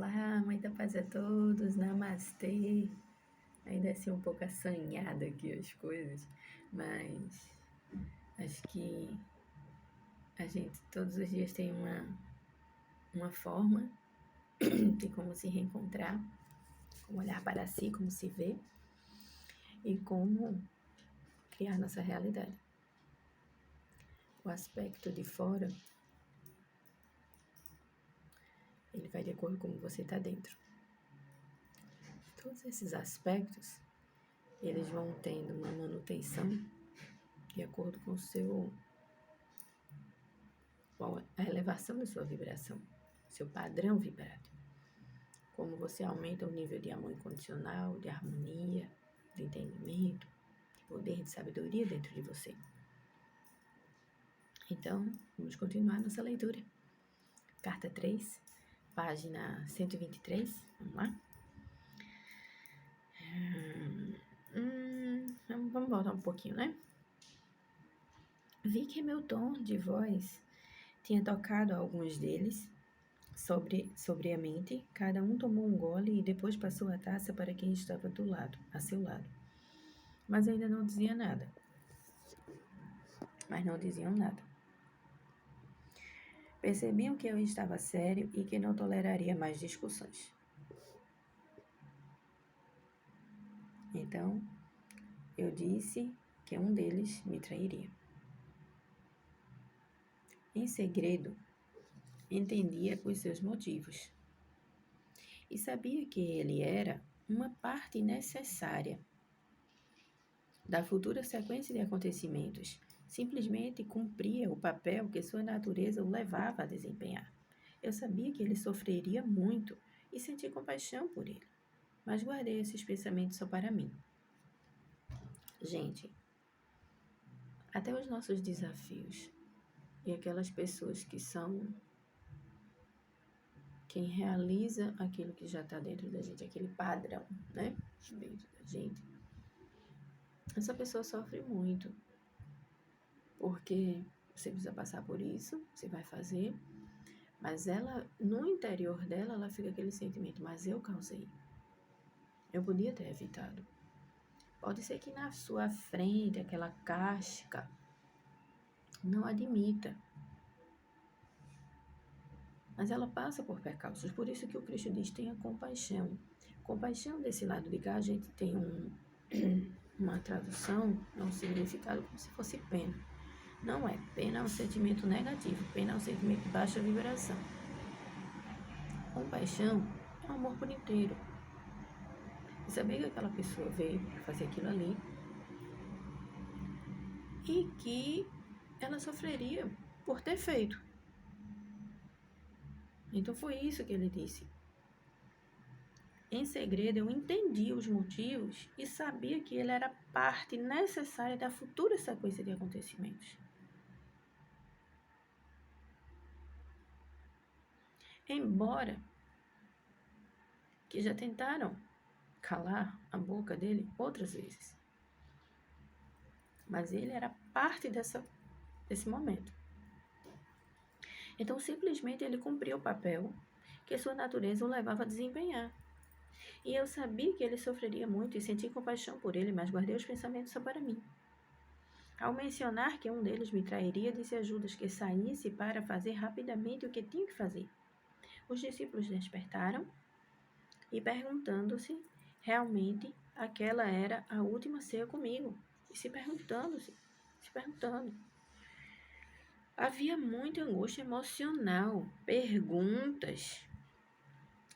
Olá, muita paz a todos, namastê. Ainda assim um pouco assanhada aqui as coisas, mas acho que a gente todos os dias tem uma forma de como se reencontrar, como olhar para si, como se ver e como criar nossa realidade. O aspecto de fora, ele vai de acordo com como você está dentro. Todos esses aspectos, eles vão tendo uma manutenção de acordo com a elevação da sua vibração, seu padrão vibratório. Como você aumenta o nível de amor incondicional, de harmonia, de entendimento, de poder, de sabedoria dentro de você. Então, vamos continuar nossa leitura. Carta 3, página 123, vamos lá? Vamos voltar um pouquinho, né? Vi que meu tom de voz tinha tocado a alguns deles sobriamente. Cada um tomou um gole e depois passou a taça para quem estava a seu lado. Mas ainda não dizia nada. Mas não diziam nada. Percebiam que eu estava sério e que não toleraria mais discussões. Então, eu disse que um deles me trairia. Em segredo, entendia os seus motivos. E sabia que ele era uma parte necessária da futura sequência de acontecimentos. Simplesmente cumpria o papel que sua natureza o levava a desempenhar. Eu sabia que ele sofreria muito e senti compaixão por ele, mas guardei esses pensamentos só para mim. Gente, até os nossos desafios e aquelas pessoas que são quem realiza aquilo que já está dentro da gente, aquele padrão, né? Dentro da gente. Essa pessoa sofre muito, porque você precisa passar por isso, você vai fazer, mas ela, no interior dela, ela fica aquele sentimento, mas eu causei. Eu podia ter evitado. Pode ser que na sua frente, aquela casca, não admita. Mas ela passa por percalços, por isso que o Cristo diz, tenha compaixão. Compaixão desse lado de cá, a gente tem uma tradução, um significado como se fosse pena. Não é. Pena é um sentimento negativo. Pena é um sentimento de baixa vibração. Compaixão é um amor por inteiro. E saber que aquela pessoa veio para fazer aquilo ali e que ela sofreria por ter feito. Então foi isso que ele disse. Em segredo, eu entendi os motivos e sabia que ele era parte necessária da futura sequência de acontecimentos. Embora que já tentaram calar a boca dele outras vezes. Mas ele era parte desse momento. Então, simplesmente, ele cumpriu o papel que sua natureza o levava a desempenhar. E eu sabia que ele sofreria muito e senti compaixão por ele, mas guardei os pensamentos só para mim. Ao mencionar que um deles me trairia, disse a Judas que saísse para fazer rapidamente o que tinha que fazer. Os discípulos despertaram e perguntando-se, realmente, aquela era a última ceia comigo. E se perguntando. Havia muita angústia emocional, perguntas,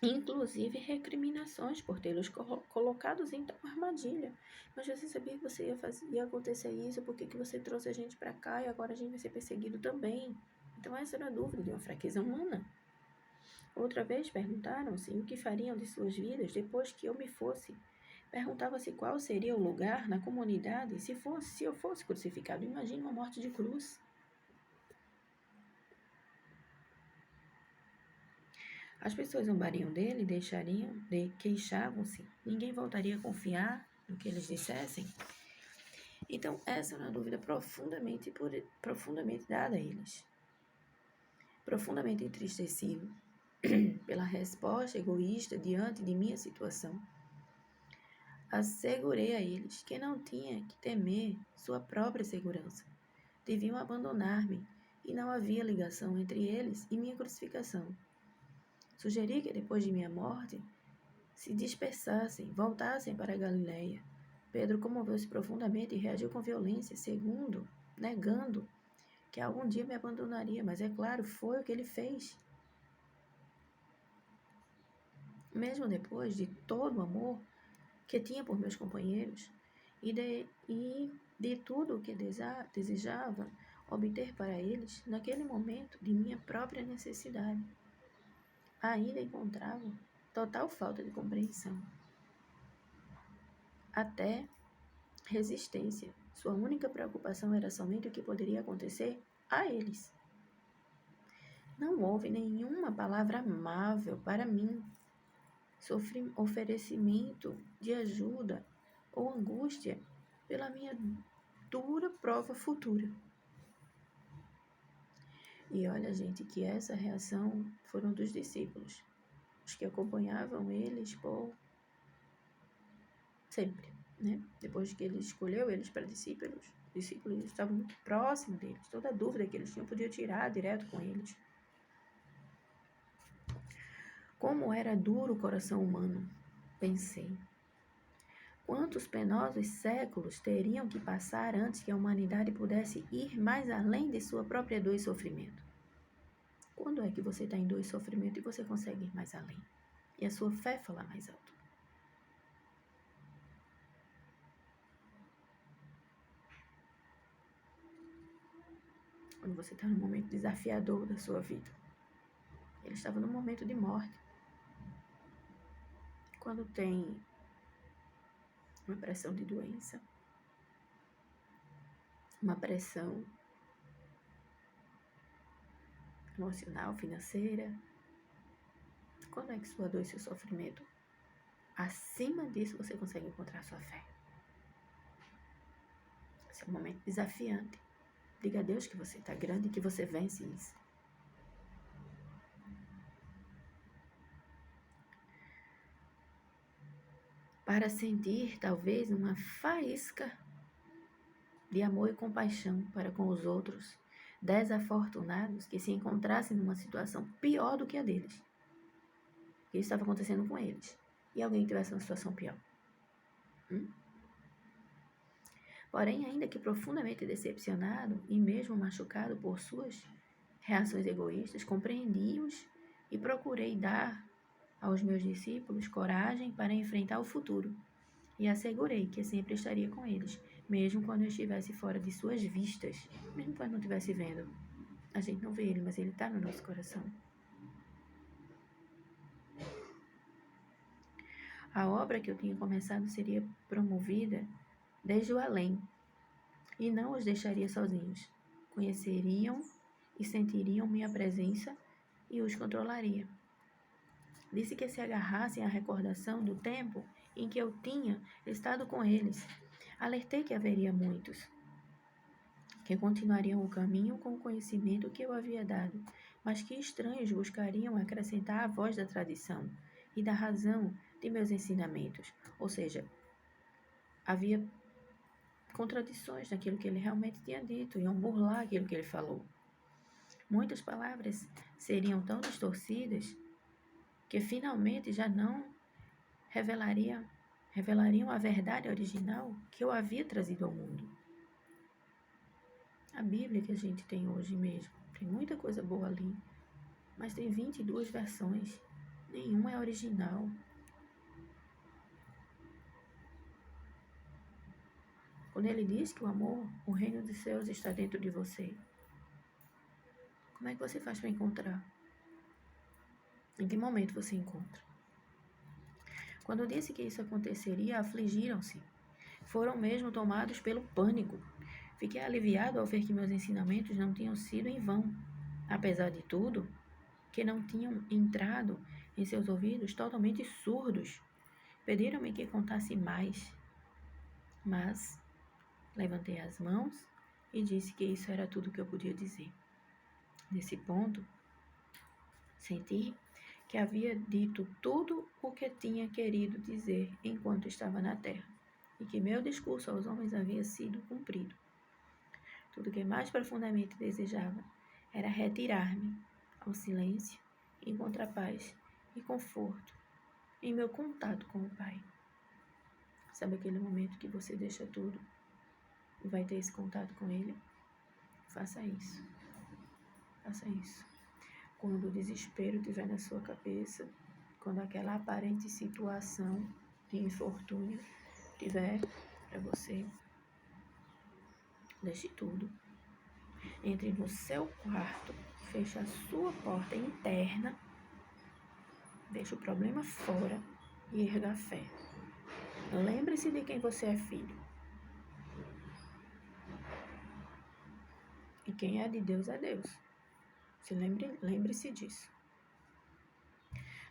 inclusive recriminações por tê-los colocados em tal armadilha. Mas você sabia que você ia acontecer isso, por que você trouxe a gente para cá e agora a gente vai ser perseguido também? Então essa era a dúvida de uma fraqueza humana. Outra vez perguntaram-se o que fariam de suas vidas depois que eu me fosse. Perguntava-se qual seria o lugar na comunidade se eu fosse crucificado. Imagine uma morte de cruz. As pessoas zombariam dele, queixavam-se. Ninguém voltaria a confiar no que eles dissessem. Então, essa é uma dúvida profundamente dada a eles. Profundamente entristecido pela resposta egoísta diante de minha situação. Assegurei a eles que não tinha que temer sua própria segurança. Deviam abandonar-me e não havia ligação entre eles e minha crucificação. Sugeri que depois de minha morte se dispersassem, voltassem para a Galileia. Pedro comoveu-se profundamente e reagiu com violência, negando que algum dia me abandonaria, mas é claro, foi o que ele fez. Mesmo depois de todo o amor que tinha por meus companheiros e de tudo o que desejava obter para eles, naquele momento de minha própria necessidade, ainda encontrava total falta de compreensão. Até resistência. Sua única preocupação era somente o que poderia acontecer a eles. Não houve nenhuma palavra amável para mim, oferecimento de ajuda ou angústia pela minha dura prova futura. E olha, gente, que essa reação foram dos discípulos, os que acompanhavam eles por sempre, né? Depois que ele escolheu eles para discípulos, os discípulos estavam muito próximos deles. Toda dúvida que eles tinham podia tirar direto com eles. Como era duro o coração humano, pensei. Quantos penosos séculos teriam que passar antes que a humanidade pudesse ir mais além de sua própria dor e sofrimento? Quando é que você está em dor e sofrimento e você consegue ir mais além? E a sua fé falar mais alto? Quando você está num momento desafiador da sua vida. Ele estava num momento de morte. Quando tem uma pressão de doença, uma pressão emocional, financeira, quando é que sua dor e seu sofrimento, acima disso, você consegue encontrar sua fé? Esse é um momento desafiante. Diga a Deus que você está grande e que você vence isso. Para sentir, talvez, uma faísca de amor e compaixão para com os outros, desafortunados que se encontrassem numa situação pior do que a deles. Que isso estava acontecendo com eles. E alguém tivesse uma situação pior. Porém, ainda que profundamente decepcionado e mesmo machucado por suas reações egoístas, compreendi-os e procurei dar aos meus discípulos coragem para enfrentar o futuro. E assegurei que sempre estaria com eles, mesmo quando eu estivesse fora de suas vistas, mesmo quando não estivesse vendo. A gente não vê ele, mas ele está no nosso coração. A obra que eu tinha começado seria promovida desde o além, e não os deixaria sozinhos. Conheceriam e sentiriam minha presença e os controlaria. Disse que se agarrassem à recordação do tempo em que eu tinha estado com eles. Alertei que haveria muitos que continuariam o caminho com o conhecimento que eu havia dado, mas que estranhos buscariam acrescentar a voz da tradição e da razão de meus ensinamentos. Ou seja, havia contradições naquilo que ele realmente tinha dito, iam burlar aquilo que ele falou. Muitas palavras seriam tão distorcidas que finalmente já não revelariam a verdade original que eu havia trazido ao mundo. A Bíblia que a gente tem hoje mesmo, tem muita coisa boa ali, mas tem 22 versões, nenhuma é original. Quando ele diz que o reino dos céus está dentro de você, como é que você faz para encontrar? Em que momento você encontra? Quando disse que isso aconteceria, afligiram-se. Foram mesmo tomados pelo pânico. Fiquei aliviado ao ver que meus ensinamentos não tinham sido em vão. Apesar de tudo, que não tinham entrado em seus ouvidos totalmente surdos. Pediram-me que contasse mais. Mas levantei as mãos e disse que isso era tudo que eu podia dizer. Nesse ponto, senti que havia dito tudo o que tinha querido dizer enquanto estava na terra, e que meu discurso aos homens havia sido cumprido. Tudo que mais profundamente desejava era retirar-me ao silêncio, encontrar paz e conforto em meu contato com o Pai. Sabe aquele momento que você deixa tudo e vai ter esse contato com Ele? Faça isso. Faça isso. Quando o desespero estiver na sua cabeça, quando aquela aparente situação de infortúnio tiver para você, deixe tudo. Entre no seu quarto, feche a sua porta interna, deixe o problema fora e erga a fé. Lembre-se de quem você é filho. E quem é de Deus é Deus. Lembre-se disso.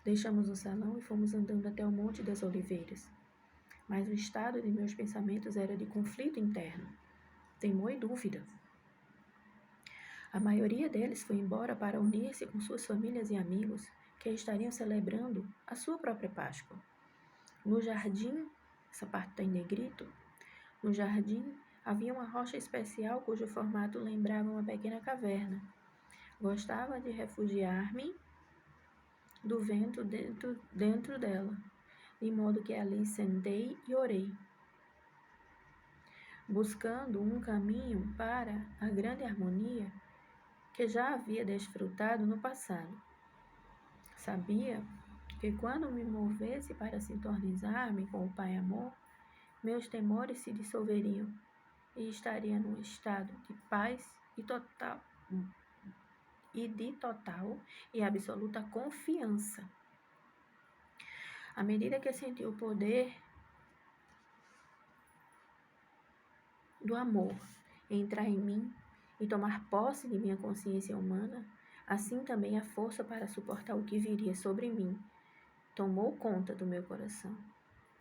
Deixamos o salão e fomos andando até o Monte das Oliveiras. Mas o estado de meus pensamentos era de conflito interno, temor e dúvida. A maioria deles foi embora para unir-se com suas famílias e amigos que estariam celebrando a sua própria Páscoa. No jardim, essa parte está em negrito, no jardim havia uma rocha especial cujo formato lembrava uma pequena caverna. Gostava de refugiar-me do vento dentro dela, de modo que ali sentei e orei, buscando um caminho para a grande harmonia que já havia desfrutado no passado. Sabia que quando me movesse para sintonizar-me com o Pai Amor, meus temores se dissolveriam e estaria num estado de paz de total e absoluta confiança. À medida que senti o poder do amor entrar em mim e tomar posse de minha consciência humana, assim também a força para suportar o que viria sobre mim tomou conta do meu coração.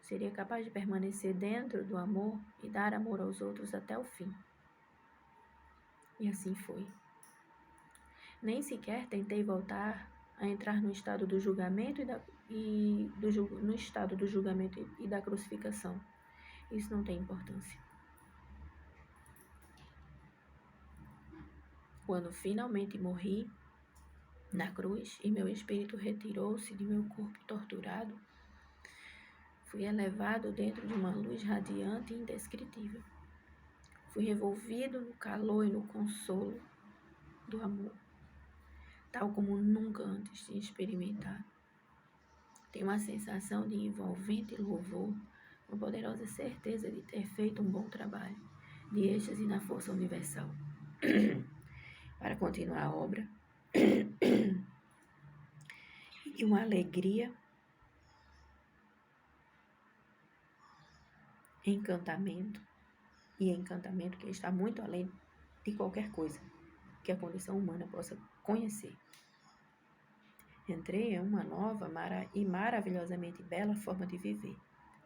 Seria capaz de permanecer dentro do amor e dar amor aos outros até o fim. E assim foi. Nem sequer tentei voltar a entrar no estado do julgamento no estado do julgamento e da crucificação. Isso não tem importância. Quando finalmente morri na cruz e meu espírito retirou-se de meu corpo torturado, fui elevado dentro de uma luz radiante e indescritível. Fui revolvido no calor e no consolo do amor, tal como nunca antes tinha experimentado. Tenho uma sensação de envolvente louvor, uma poderosa certeza de ter feito um bom trabalho, de êxtase na força universal. Para continuar a obra, e uma alegria, encantamento que está muito além de qualquer coisa que a condição humana possa conhecer. Entrei em uma nova e maravilhosamente bela forma de viver,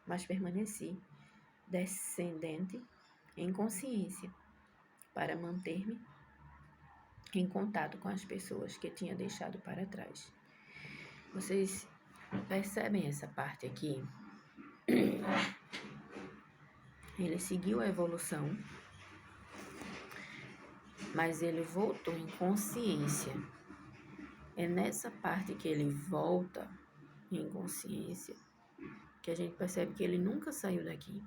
mas permaneci descendente em consciência para manter-me em contato com as pessoas que tinha deixado para trás. Vocês percebem essa parte aqui? Ele seguiu a evolução, mas ele voltou em consciência. É nessa parte que ele volta em consciência que a gente percebe que ele nunca saiu daqui.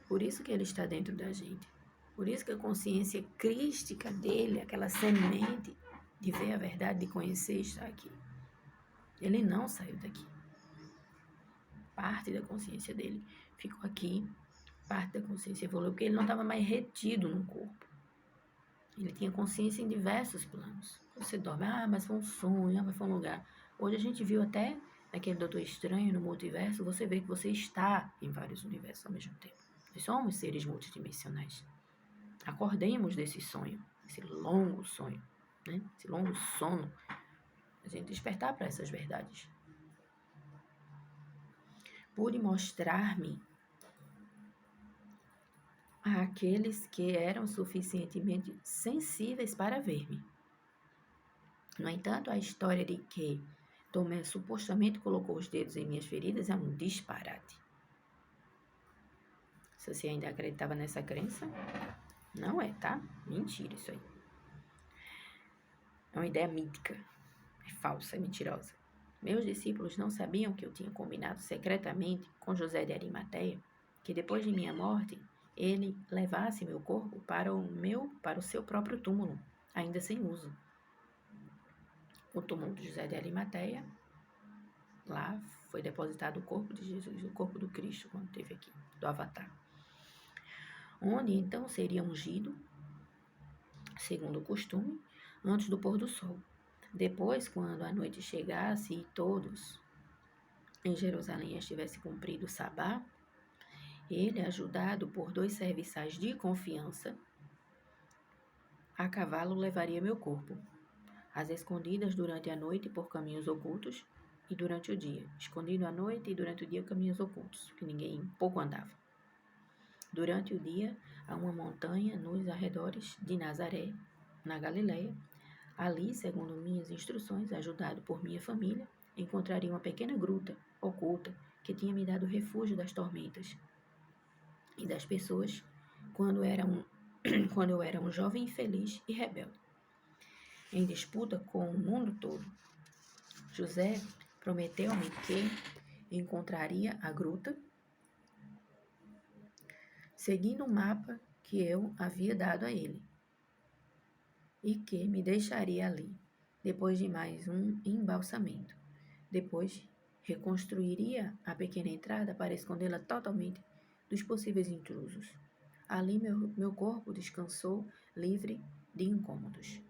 Por isso que ele está dentro da gente. Por isso que a consciência crística dele, aquela semente de ver a verdade, de conhecer, está aqui. Ele não saiu daqui. Parte da consciência dele ficou aqui, parte da consciência evoluiu, porque ele não estava mais retido no corpo. Ele tinha consciência em diversos planos. Você dorme, mas foi um sonho, mas foi um lugar. Hoje a gente viu até naquele Doutor Estranho, no multiverso, você vê que você está em vários universos ao mesmo tempo. Nós somos seres multidimensionais. Acordemos desse sonho, esse longo sonho, né? Esse longo sono. A gente despertar para essas verdades. Pude mostrar-me àqueles que eram suficientemente sensíveis para ver-me. No entanto, a história de que Tomé supostamente colocou os dedos em minhas feridas é um disparate. Se você ainda acreditava nessa crença, não é, tá? Mentira isso aí. É uma ideia mítica. É falsa, é mentirosa. Meus discípulos não sabiam que eu tinha combinado secretamente com José de Arimateia que depois de minha morte ele levasse meu corpo para o seu próprio túmulo, ainda sem uso. O túmulo de José de Arimateia, lá foi depositado o corpo de Jesus, o corpo do Cristo, quando teve aqui, do Avatar. Onde então seria ungido, segundo o costume, antes do pôr do sol. Depois, quando a noite chegasse e todos em Jerusalém estivesse cumprido o sabá, ele, ajudado por 2 serviçais de confiança, a cavalo levaria meu corpo, às escondidas durante a noite por caminhos ocultos e durante o dia. Escondido à noite e durante o dia caminhos ocultos, que ninguém pouco andava. Durante o dia, a uma montanha nos arredores de Nazaré, na Galileia. Ali, segundo minhas instruções, ajudado por minha família, encontraria uma pequena gruta oculta que tinha me dado refúgio das tormentas e das pessoas quando eu era um jovem infeliz e rebelde, em disputa com o mundo todo. José prometeu-me que encontraria a gruta seguindo o mapa que eu havia dado a ele e que me deixaria ali, depois de mais um embalsamento. Depois, reconstruiria a pequena entrada para escondê-la totalmente dos possíveis intrusos. Ali meu corpo descansou livre de incômodos.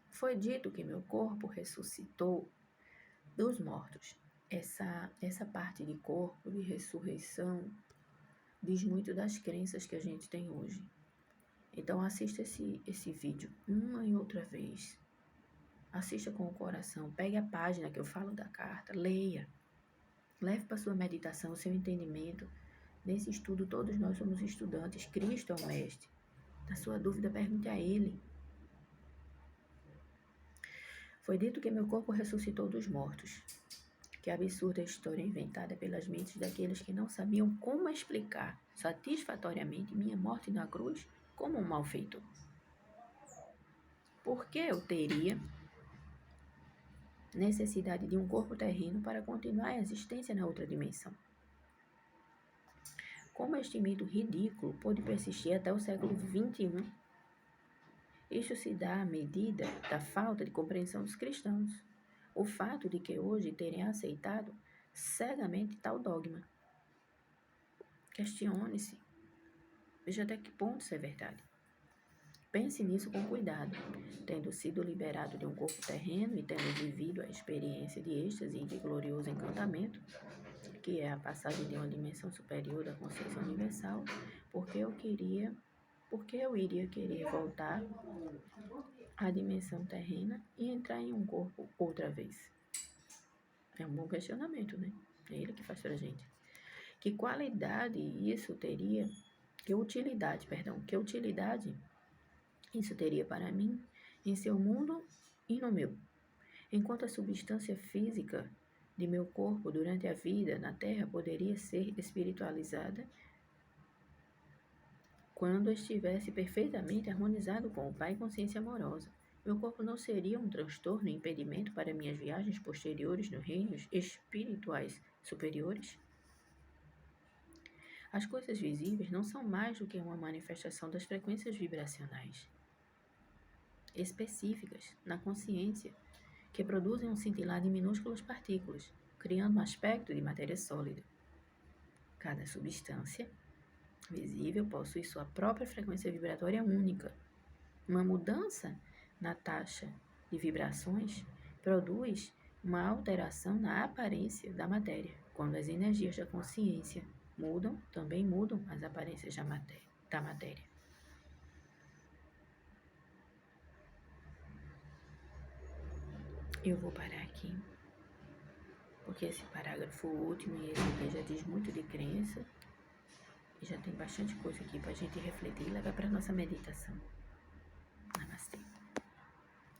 Foi dito que meu corpo ressuscitou dos mortos. Essa parte de corpo, de ressurreição, diz muito das crenças que a gente tem hoje. Então assista esse vídeo uma e outra vez. Assista com o coração. Pegue a página que eu falo da carta. Leia. Leve para sua meditação o seu entendimento. Nesse estudo, todos nós somos estudantes. Cristo é o mestre. Na sua dúvida, pergunte a Ele. Foi dito que meu corpo ressuscitou dos mortos. Que absurda história inventada pelas mentes daqueles que não sabiam como explicar satisfatoriamente minha morte na cruz como um malfeitor. Por que eu teria necessidade de um corpo terreno para continuar a existência na outra dimensão? Como este mito ridículo pôde persistir até o século XXI? Isso se dá à medida da falta de compreensão dos cristãos. O fato de que hoje terem aceitado cegamente tal dogma. Questione-se. Veja até que ponto isso é verdade. Pense nisso com cuidado. Tendo sido liberado de um corpo terreno e tendo vivido a experiência de êxtase e de glorioso encantamento, que é a passagem de uma dimensão superior da consciência universal, porque eu iria querer voltar à dimensão terrena e entrar em um corpo outra vez? É um bom questionamento, né? É ele que faz pra gente. Que qualidade isso teria, que utilidade isso teria para mim em seu mundo e no meu? Enquanto a substância física de meu corpo durante a vida na Terra poderia ser espiritualizada quando estivesse perfeitamente harmonizado com o Pai e consciência amorosa. Meu corpo não seria um transtorno e impedimento para minhas viagens posteriores nos reinos espirituais superiores? As coisas visíveis não são mais do que uma manifestação das frequências vibracionais específicas na consciência que produzem um cintilar de minúsculas partículas, criando um aspecto de matéria sólida. Cada substância visível possui sua própria frequência vibratória única. Uma mudança na taxa de vibrações produz uma alteração na aparência da matéria. Quando as energias da consciência mudam, também mudam as aparências da matéria. Eu vou parar aqui, porque esse parágrafo último e esse aqui já diz muito de crença e já tem bastante coisa aqui para a gente refletir e levar para a nossa meditação.